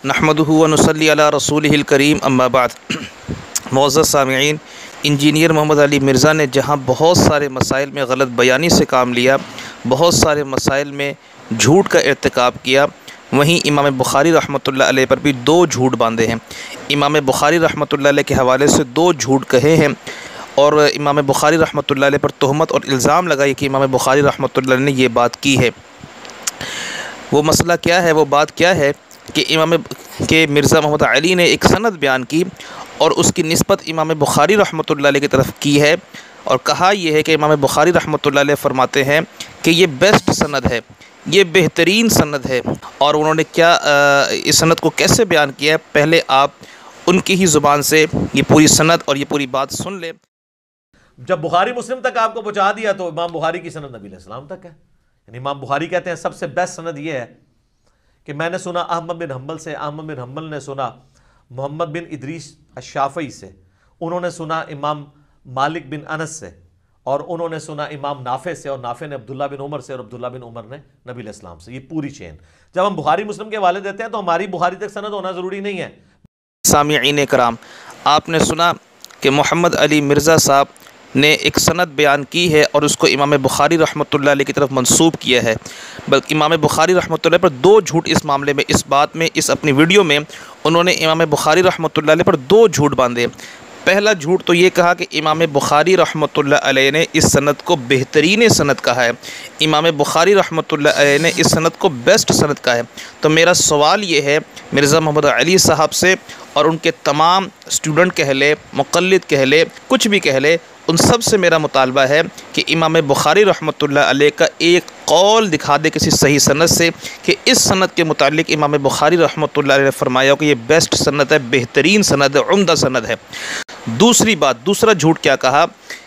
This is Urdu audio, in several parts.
نحمدہ و نصلی علی رسولہ الکریم اما بعد۔ معزز سامعین، انجینئر محمد علی مرزا نے جہاں بہت سارے مسائل میں غلط بیانی سے کام لیا، بہت سارے مسائل میں جھوٹ کا ارتکاب کیا، وہیں امام بخاری رحمۃ اللہ علیہ پر بھی 2 جھوٹ باندھے ہیں۔ امام بخاری رحمۃ اللہ علیہ کے حوالے سے 2 جھوٹ کہے ہیں اور امام بخاری رحمۃ اللہ علیہ پر تہمت اور الزام لگائی کہ امام بخاری رحمۃ اللہ علیہ نے یہ بات کی ہے۔ وہ مسئلہ کیا ہے، وہ بات کیا ہے کہ مرزا محمد علی نے ایک سند بیان کی اور اس کی نسبت امام بخاری رحمۃ اللہ علیہ کی طرف کی ہے، اور کہا یہ ہے کہ امام بخاری رحمۃ اللہ علیہ فرماتے ہیں کہ یہ بیسٹ سند ہے، یہ بہترین سند ہے۔ اور انہوں نے کیا اس سند کو کیسے بیان کیا ہے، پہلے آپ ان کی ہی زبان سے یہ پوری سند اور یہ پوری بات سن لیں۔ جب بخاری مسلم تک آپ کو پہنچا دیا تو امام بخاری کی سند نبی علیہ السلام تک ہے۔ یعنی امام بخاری کہتے ہیں سب سے بیسٹ سند یہ ہے کہ میں نے سنا احمد بن حنبل سے، احمد بن حنبل نے سنا محمد بن ادریس الشافعی سے، انہوں نے سنا امام مالک بن انس سے، اور انہوں نے سنا امام نافع سے، اور نافع نے عبداللہ بن عمر سے، اور عبداللہ بن عمر نے نبی علیہ السلام سے۔ یہ پوری چین جب ہم بخاری مسلم کے حوالے دیتے ہیں تو ہماری بخاری تک سند ہونا ضروری نہیں ہے۔ سامعین کرام، آپ نے سنا کہ محمد علی مرزا صاحب نے ایک سند بیان کی ہے اور اس کو امام بخاری رحمۃ اللہ علیہ کی طرف منسوب کیا ہے، بلکہ امام بخاری رحمۃ اللہ پر 2 جھوٹ اس معاملے میں، اس بات میں، اس اپنی ویڈیو میں انہوں نے امام بخاری رحمۃ اللہ علیہ پر 2 جھوٹ باندھے۔ پہلا جھوٹ تو یہ کہا کہ امام بخاری رحمۃ اللہ علیہ نے اس سند کو بہترین سند کہا ہے، امام بخاری رحمۃ اللہ علیہ نے اس سند کو بیسٹ سند کہا ہے۔ تو میرا سوال یہ ہے مرزا محمد علی صاحب سے، اور ان کے تمام اسٹوڈنٹ کہہ لے، مقلد کہہ لے، کچھ بھی کہہ لے، ان سب سے میرا مطالبہ ہے کہ امام بخاری رحمۃ اللہ علیہ کا ایک قول دکھا دے کسی صحیح سند سے کہ اس سند کے متعلق امام بخاری رحمۃ اللہ علیہ نے فرمایا ہو کہ یہ بیسٹ سند ہے، بہترین سند ہے، عمدہ سند ہے۔ دوسری بات، دوسرا جھوٹ کیا کہا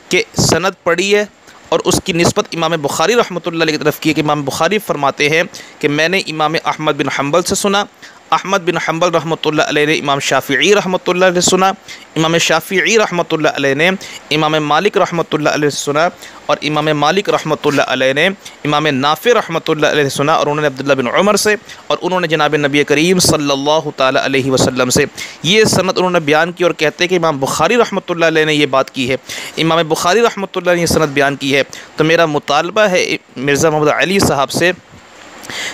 کہ سند پڑھی ہے اور اس کی نسبت امام بخاری رحمۃ اللہ علیہ کی طرف کی ہے کہ امام بخاری فرماتے ہیں کہ میں نے امام احمد بن حنبل سے سنا، احمد بن حنبل رحمۃ اللہ علیہ نے امام شافعی رحمۃ اللہ علیہ سے سنا، امام شافعی رحمۃ اللہ علیہ نے امام مالک رحمۃ اللہ علیہ سے سنا، اور امام مالک رحمۃ اللہ علیہ نے امام نافع رحمۃ اللہ علیہ سے سنا، اور انہوں نے عبداللہ بن عمر سے، اور انہوں نے جناب نبی کریم صلی اللہ تعالی علیہ وسلم سے یہ سند انہوں نے بیان کی، اور کہتے ہیں کہ امام بخاری رحمۃ اللہ علیہ نے یہ بات کی ہے، امام بخاری رحمۃ اللہ نے یہ سند بیان کی ہے۔ تو میرا مطالبہ ہے مرزا محمد علی صاحب سے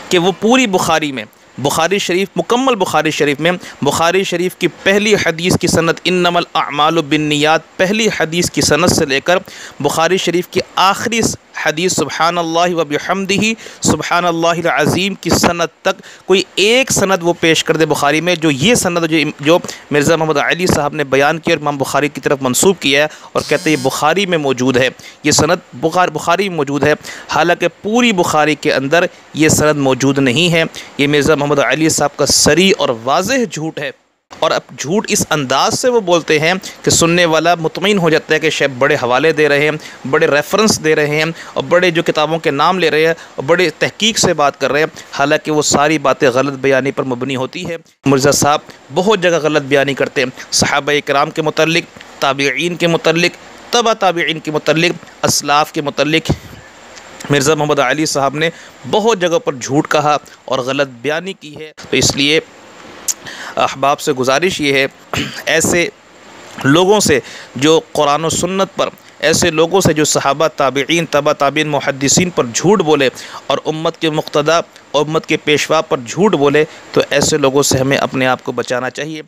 کہ وہ پوری بخاری میں، بخاری شریف، مکمل بخاری شریف میں، بخاری شریف کی پہلی حدیث کی سند انما الاعمال بالنیات، پہلی حدیث کی سند سے لے کر بخاری شریف کی آخری حدیث سبحان اللہ و بحمدہ سبحان اللہ العظیم کی سند تک کوئی ایک سند وہ پیش کر دے بخاری میں، جو یہ سند جو مرزا محمد علی صاحب نے بیان کیا اور امام بخاری کی طرف منسوب کیا ہے، اور کہتے ہیں یہ بخاری میں موجود ہے، یہ سند بخاری میں موجود ہے، حالانکہ پوری بخاری کے اندر یہ سند موجود نہیں ہے۔ یہ مرزا محمد علی صاحب کا صریح اور واضح جھوٹ ہے، اور اب جھوٹ اس انداز سے وہ بولتے ہیں کہ سننے والا مطمئن ہو جاتا ہے کہ شاید بڑے حوالے دے رہے ہیں، بڑے ریفرنس دے رہے ہیں، اور بڑے جو کتابوں کے نام لے رہے ہیں، اور بڑے تحقیق سے بات کر رہے ہیں، حالانکہ وہ ساری باتیں غلط بیانی پر مبنی ہوتی ہے۔ مرزا صاحب بہت جگہ غلط بیانی کرتے ہیں، صحابہ کرام کے متعلق، تابعین کے متعلق، تبع تابعین کے متعلق، اسلاف کے متعلق۔ مرزا محمد علی صاحب نے بہت جگہ پر جھوٹ کہا اور غلط بیانی کی ہے۔ تو اس لیے احباب سے گزارش یہ ہے، ایسے لوگوں سے جو قرآن و سنت پر، ایسے لوگوں سے جو صحابہ، تابعین، تبع تابعین، محدثین پر جھوٹ بولے اور امت کے مقتدی، امت کے پیشوا پر جھوٹ بولے، تو ایسے لوگوں سے ہمیں اپنے آپ کو بچانا چاہیے۔